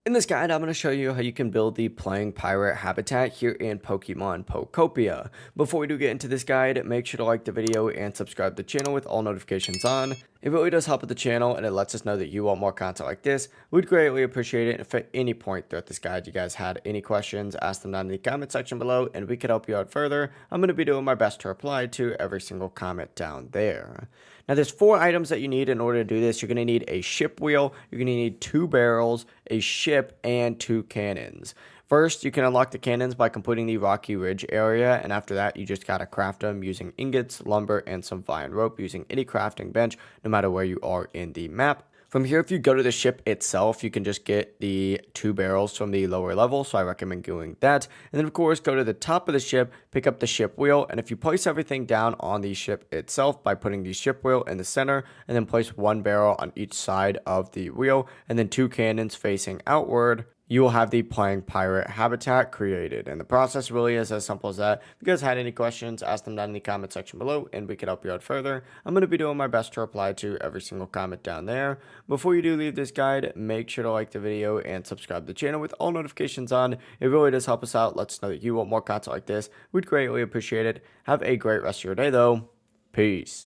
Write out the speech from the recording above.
In this guide, I'm going to show you how you can build the playing pirate habitat here in Pokemon Pokopia. Before we do get into this guide, make sure to like the video and subscribe to the channel with all notifications on. It really does help with the channel and it lets us know that you want more content like this. We'd greatly appreciate it if at any point throughout this guide you guys had any questions, ask them down in the comment section below and we could help you out further. I'm going to be doing my best to reply to every single comment down there. Now there's 4 items that you need in order to do this. You're going to need a ship wheel, you're going to need 2 barrels, a ship, and 2 cannons. First, you can unlock the cannons by completing the Rocky Ridge area, and after that, you just gotta craft them using ingots, lumber, and some vine rope using any crafting bench, no matter where you are in the map. From here, if you go to the ship itself, you can just get the 2 barrels from the lower level, so I recommend doing that. And then, of course, go to the top of the ship, pick up the ship wheel, and if you place everything down on the ship itself by putting the ship wheel in the center, and then place 1 barrel on each side of the wheel, and then 2 cannons facing outward, you will have the playing pirate habitat created. And the process really is as simple as that. If you guys had any questions, ask them down in the comment section below and we can help you out further. I'm going to be doing my best to reply to every single comment down there. Before you do leave this guide, make sure to like the video and subscribe to the channel with all notifications on. It really does help us out. Let us know that you want more content like this. We'd greatly appreciate it. Have a great rest of your day though. Peace.